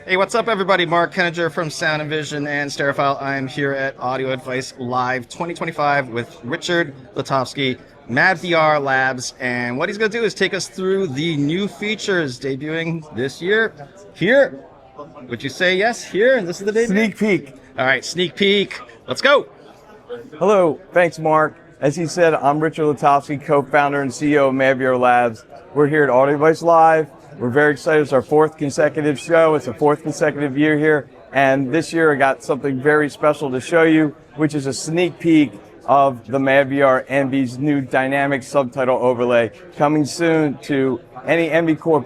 Hey, what's up, everybody? Mark Henninger from Sound and Vision and Stereophile. I'm here at Audio Advice Live 2025 with Richard Latovsky, madVR Labs, and what he's going to do is take us through the new features debuting this year. Here, would you say yes? Here, and this is the debut? Sneak peek. All right, sneak peek. Let's go. Hello, thanks, Mark. As he said, I'm Richard Latovsky, co-founder and CEO of madVR Labs. We're here at Audio Advice Live. We're very excited. It's our fourth consecutive show. It's a fourth consecutive year here. And this year I got something very special to show you, which is a sneak peek of the madVR Envy's new dynamic subtitle overlay coming soon to any Envy Core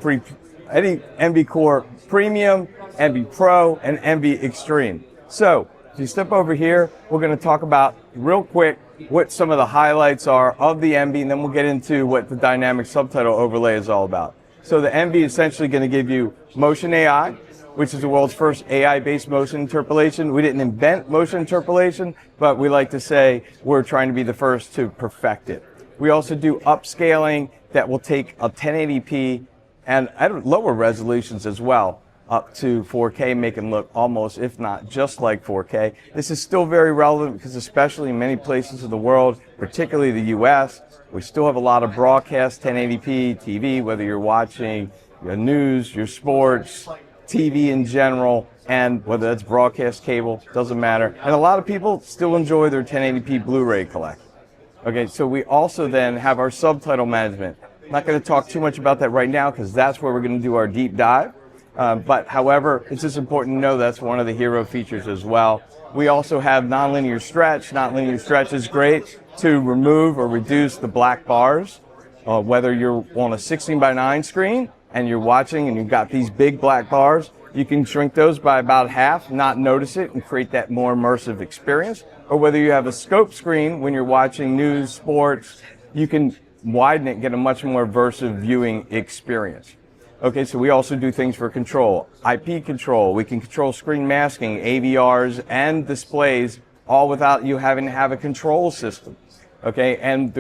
Premium, Envy Pro, and Envy Extreme. So if you step over here, we're going to talk about real quick what some of the highlights are of the Envy, and then we'll get into what the dynamic subtitle overlay is all about. So the Envy is essentially going to give you motion AI, which is the world's first AI-based motion interpolation. We didn't invent motion interpolation, but we like to say we're trying to be the first to perfect it. We also do upscaling that will take a 1080p and at lower resolutions as well, up to 4K, make them look almost, if not just like 4K. This is still very relevant because especially in many places of the world, particularly the US, we still have a lot of broadcast 1080p TV, whether you're watching your news, your sports, TV in general, and whether that's broadcast cable, doesn't matter. And a lot of people still enjoy their 1080p Blu-ray collection. Okay, so we also then have our subtitle management. I'm not going to talk too much about that right now because that's where we're going to do our deep dive. But however, it's just important to know that's one of the hero features as well. We also have nonlinear stretch. Nonlinear stretch is great to remove or reduce the black bars. Whether you're on a 16:9 screen and you're watching and you've got these big black bars, you can shrink those by about half, not notice it, and create that more immersive experience. Or whether you have a scope screen when you're watching news, sports, you can widen it and get a much more immersive viewing experience. Okay, so we also do things for control. IP control, we can control screen masking, AVRs, and displays, all without you having to have a control system. Okay, and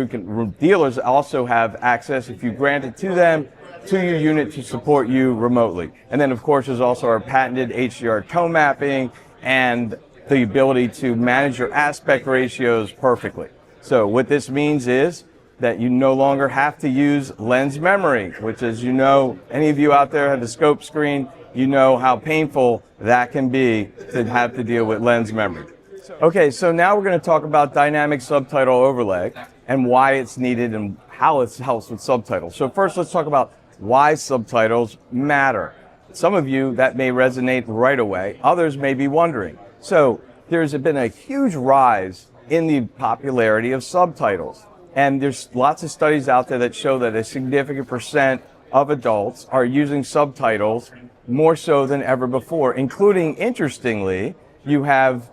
dealers also have access, if you grant it to them, to your unit to support you remotely. And then, of course, there's also our patented HDR tone mapping and the ability to manage your aspect ratios perfectly. So what this means is that you no longer have to use lens memory, which, as you know, any of you out there have a scope screen, you know how painful that can be to have to deal with lens memory. Okay, so now we're going to talk about dynamic subtitle overlay and why it's needed and how it helps with subtitles. So first, let's talk about why subtitles matter. Some of you, that may resonate right away. Others may be wondering. So there's been a huge rise in the popularity of subtitles. And there's lots of studies out there that show that a significant percent of adults are using subtitles more so than ever before, including, interestingly, you have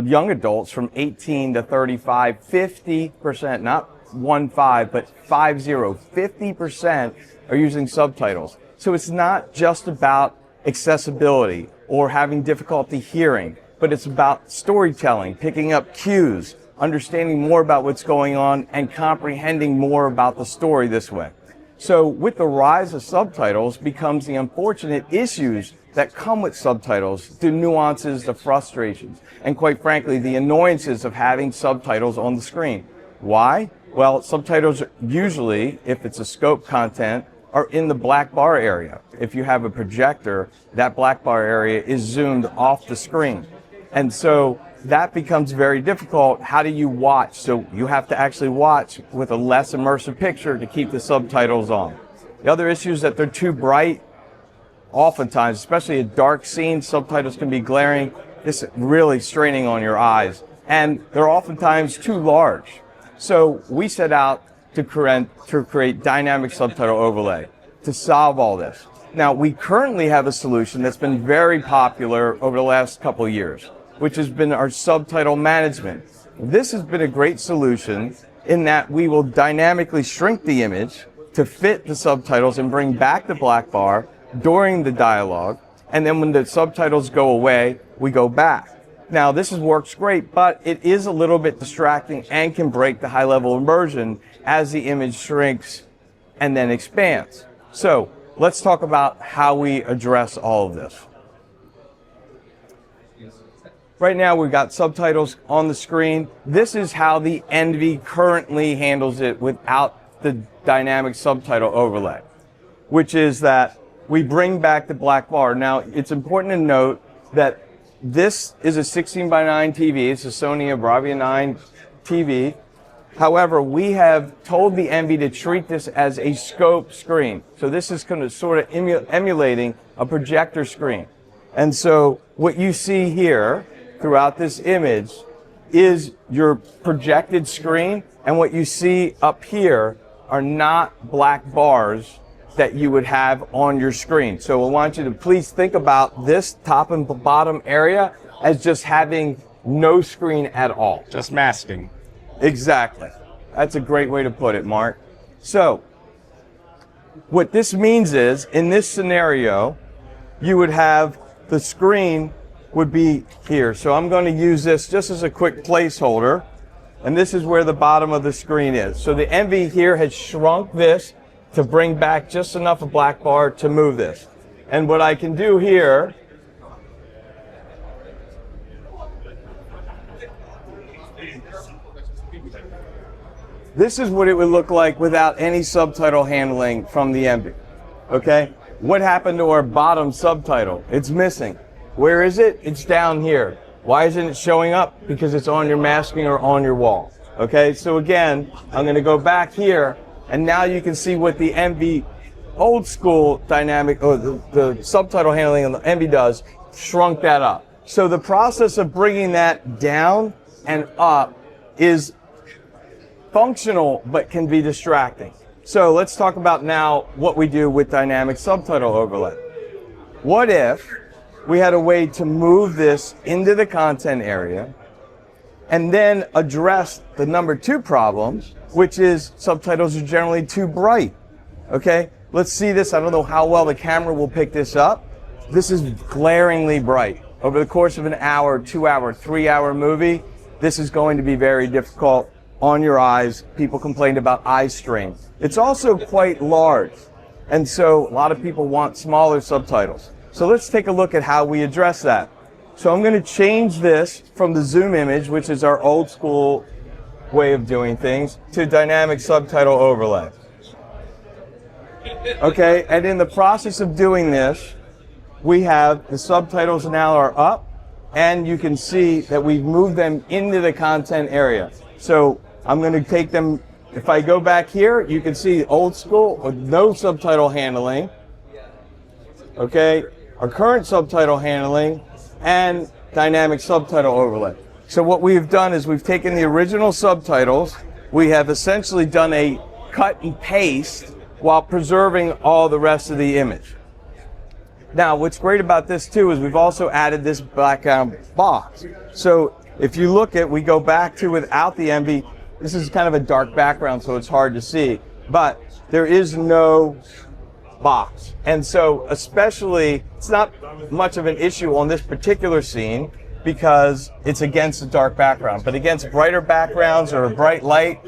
young adults from 18 to 35, 50%, not 1-5, but 50% are using subtitles. So it's not just about accessibility or having difficulty hearing, but it's about storytelling, picking up cues, understanding more about what's going on, and comprehending more about the story this way. So with the rise of subtitles becomes the unfortunate issues that come with subtitles, the nuances, the frustrations, and quite frankly, the annoyances of having subtitles on the screen. Why? Well, subtitles usually, if it's a scope content, are in the black bar area. If you have a projector, that black bar area is zoomed off the screen. And so that becomes very difficult. How do you watch? So you have to actually watch with a less immersive picture to keep the subtitles on. The other issue is that they're too bright. Oftentimes, especially a dark scene, subtitles can be glaring. This is really straining on your eyes. And they're oftentimes too large. So we set out to create dynamic subtitle overlay to solve all this. Now, we currently have a solution that's been very popular over the last couple of years, which has been our subtitle management. This has been a great solution in that we will dynamically shrink the image to fit the subtitles and bring back the black bar during the dialogue. And then when the subtitles go away, we go back. Now, this works great, but it is a little bit distracting and can break the high-level immersion as the image shrinks and then expands. So let's talk about how we address all of this. right now we've got subtitles on the screen. This is how the Envy currently handles it without the dynamic subtitle overlay, which is that we bring back the black bar. Now, it's important to note that this is a 16:9 TV. It's a Sony Bravia 9 TV. However, we have told the Envy to treat this as a scope screen. So this is kind of sort of emulating a projector screen. And so what you see here throughout this image is your projected screen, and what you see up here are not black bars that you would have on your screen. So I want you to please think about this top and bottom area as just having no screen at all. Just masking. Exactly. That's a great way to put it, Mark. So what this means is, in this scenario, you would have the screen would be here. So I'm going to use this just as a quick placeholder, and this is where the bottom of the screen is. So the Envy here has shrunk this to bring back just enough of black bar to move this. And what I can do here this is what it would look like without any subtitle handling from the Envy. Okay? What happened to our bottom subtitle? It's missing. Where is it? It's down here. Why isn't it showing up? Because it's on your masking or on your wall. Okay? So again, I'm going to go back here, and now you can see what the Envy old school dynamic, or the subtitle handling on the Envy does, shrunk that up. So the process of bringing that down and up is functional, but can be distracting. So let's talk about now what we do with dynamic subtitle overlay. What if we had a way to move this into the content area and then address the number 2 problem, which is subtitles are generally too bright. Okay, let's see this. I don't know how well the camera will pick this up. This is glaringly bright. Over the course of an hour, 2 hour, 3 hour movie, this is going to be very difficult on your eyes. People complained about eye strain. It's also quite large, and so a lot of people want smaller subtitles. So let's take a look at how we address that. So I'm going to change this from the zoom image, which is our old school way of doing things, to dynamic subtitle overlay. Okay, and in the process of doing this, we have the subtitles now are up, and you can see that we've moved them into the content area. So I'm going to take them, if I go back here, you can see old school with no subtitle handling. Okay, our current subtitle handling and dynamic subtitle overlay. So what we've done is we've taken the original subtitles, we have essentially done a cut and paste while preserving all the rest of the image. Now, what's great about this too is we've also added this background box. So if you look at, we go back to without the Envy, this is kind of a dark background, so it's hard to see, but there is no box. And so especially, it's not much of an issue on this particular scene because it's against a dark background, but against brighter backgrounds or a bright light,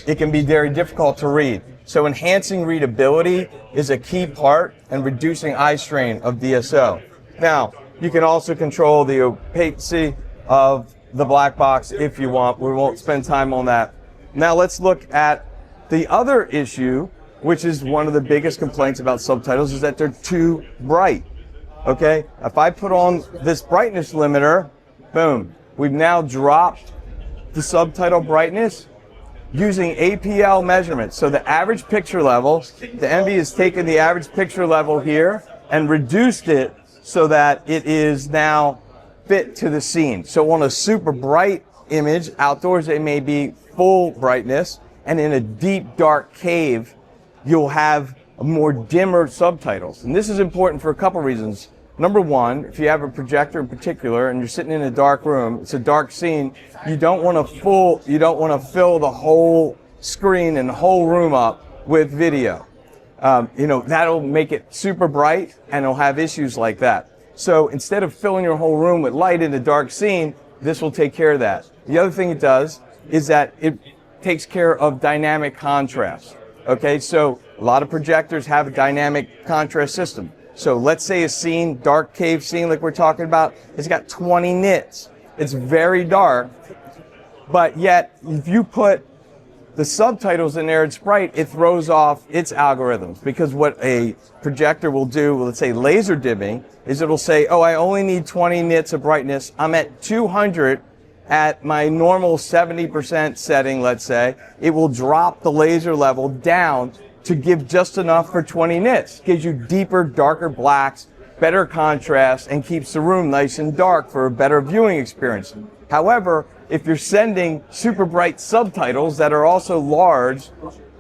it can be very difficult to read. So enhancing readability is a key part and reducing eye strain of DSO. Now, you can also control the opacity of the black box if you want. We won't spend time on that. Now let's look at the other issue, which is one of the biggest complaints about subtitles, is that they're too bright. Okay, if I put on this brightness limiter, boom, we've now dropped the subtitle brightness using APL measurements. So the average picture level, the Envy has taken the average picture level here and reduced it so that it is now fit to the scene. So on a super bright image, outdoors it may be full brightness, and in a deep dark cave, you'll have more dimmer subtitles. And this is important for a couple reasons. Number one, if you have a projector in particular and you're sitting in a dark room, it's a dark scene, you don't want to fill the whole screen and the whole room up with video. That'll make it super bright and it'll have issues like that. So instead of filling your whole room with light in a dark scene, this will take care of that. The other thing it does is that it takes care of dynamic contrast. Okay, so a lot of projectors have a dynamic contrast system. So let's say a scene, dark cave scene like we're talking about, it's got 20 nits. It's very dark, but yet if you put the subtitles in there, it's bright, it throws off its algorithms, because what a projector will do, let's say laser dimming, is it'll say, oh, I only need 20 nits of brightness. I'm at 200 at my normal 70% setting, let's say. It will drop the laser level down to give just enough for 20 nits. Gives you deeper, darker blacks, better contrast, and keeps the room nice and dark for a better viewing experience. However, if you're sending super bright subtitles that are also large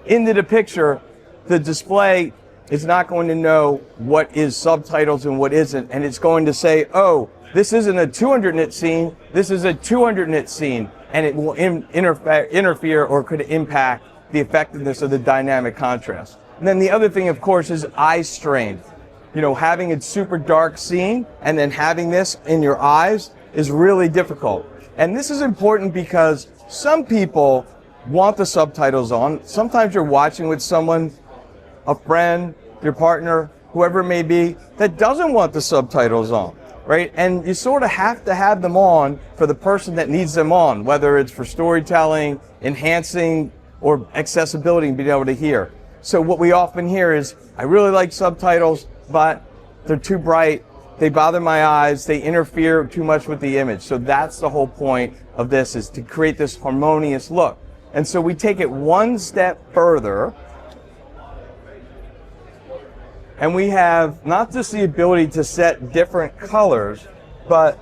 into the picture, the display is not going to know what is subtitles and what isn't, and it's going to say, oh, this isn't a 200 nit scene, this is a 200 nit scene, and it will interfere or could impact the effectiveness of the dynamic contrast. And then the other thing, of course, is eye strain. You know, having a super dark scene and then having this in your eyes is really difficult. And this is important because some people want the subtitles on. Sometimes you're watching with someone, a friend, your partner, whoever it may be, that doesn't want the subtitles on, right? And you sort of have to have them on for the person that needs them on, whether it's for storytelling, enhancing, or accessibility and being able to hear. So what we often hear is, I really like subtitles, but they're too bright, they bother my eyes, they interfere too much with the image. So that's the whole point of this, is to create this harmonious look. And so we take it one step further, and we have not just the ability to set different colors, but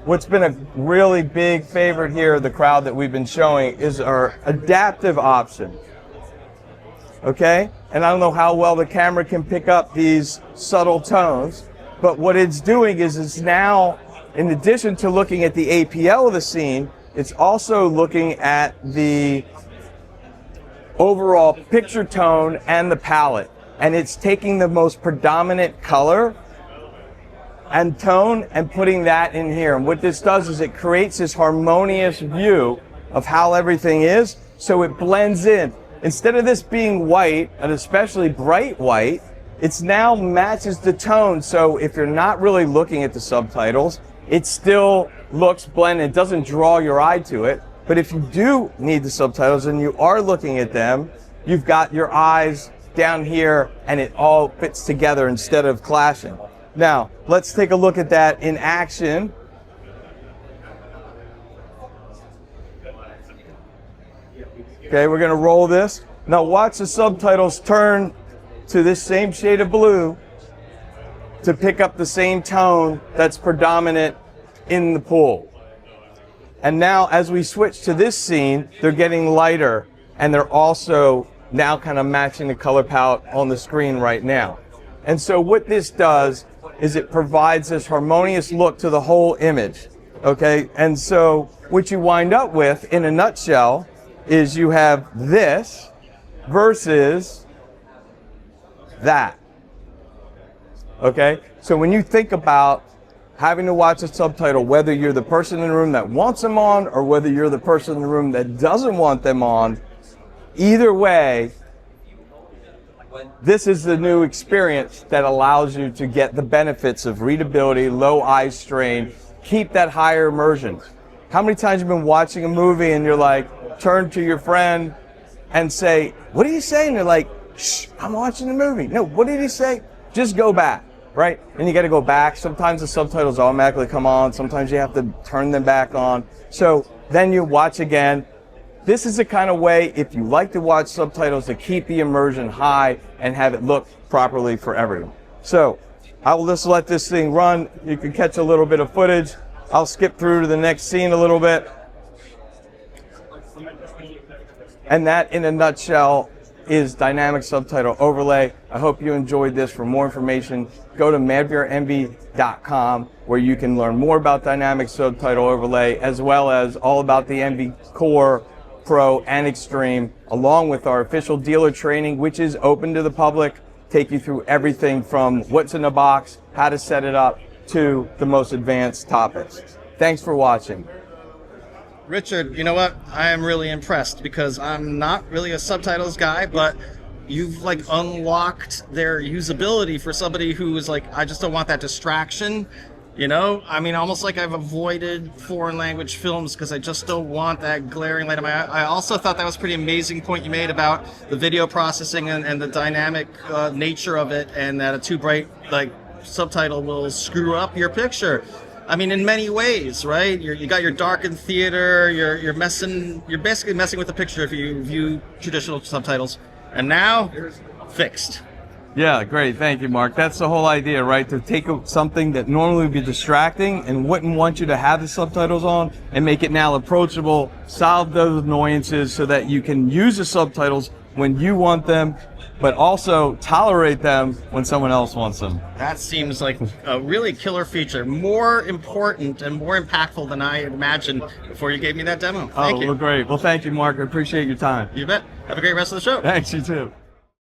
what's been a really big favorite here of the crowd that we've been showing is our adaptive option. Okay? And I don't know how well the camera can pick up these subtle tones, but what it's doing is it's now, in addition to looking at the APL of the scene, it's also looking at the overall picture tone and the palette. And it's taking the most predominant color and tone and putting that in here. And what this does is it creates this harmonious view of how everything is, so it blends in. Instead of this being white, and especially bright white, it's now matches the tone. So if you're not really looking at the subtitles, it still looks blended. It doesn't draw your eye to it. But if you do need the subtitles and you are looking at them, you've got your eyes down here and it all fits together instead of clashing. Now, let's take a look at that in action. Okay, we're gonna roll this. Now watch the subtitles turn to this same shade of blue to pick up the same tone that's predominant in the pool. And now as we switch to this scene, they're getting lighter, and they're also now kind of matching the color palette on the screen right now. And so what this does is it provides this harmonious look to the whole image, okay? And so what you wind up with, in a nutshell, is you have this versus that, okay? So when you think about having to watch a subtitle, whether you're the person in the room that wants them on or whether you're the person in the room that doesn't want them on, either way, this is the new experience that allows you to get the benefits of readability, low eye strain, keep that higher immersion. How many times have you been watching a movie and you're like, turn to your friend and say, what did he say? And they're like, shh, I'm watching the movie. No, what did he say? Just go back, right? And you got to go back. Sometimes the subtitles automatically come on. Sometimes you have to turn them back on. So then you watch again. This is the kind of way, if you like to watch subtitles, to keep the immersion high and have it look properly for everyone. So I will just let this thing run. You can catch a little bit of footage. I'll skip through to the next scene a little bit. And that, in a nutshell, is dynamic subtitle overlay. I hope you enjoyed this. For more information, go to madVRenvy.com, where you can learn more about dynamic subtitle overlay, as well as all about the Envy Core, Pro, and Extreme, along with our official dealer training, which is open to the public. Take you through everything from what's in the box, how to set it up, to the most advanced topics. Thanks for watching. Richard, you know what? I am really impressed because I'm not really a subtitles guy, but you've like unlocked their usability for somebody who is like, I just don't want that distraction. You know, I mean, almost like I've avoided foreign language films because I just don't want that glaring light in my eye. I also thought that was a pretty amazing point you made about the video processing and the dynamic nature of it, and that a too bright subtitle will screw up your picture. I mean, in many ways, right? You got your darkened theater. You're basically messing with the picture if you view traditional subtitles. And now, fixed. Yeah, great. Thank you, Mark. That's the whole idea, right? To take something that normally would be distracting and wouldn't want you to have the subtitles on and make it now approachable, solve those annoyances so that you can use the subtitles when you want them, but also tolerate them when someone else wants them. That seems like a really killer feature. More important and more impactful than I imagined before you gave me that demo. Thank you. Well, great. Well, thank you, Mark. I appreciate your time. You bet. Have a great rest of the show. Thanks, you too.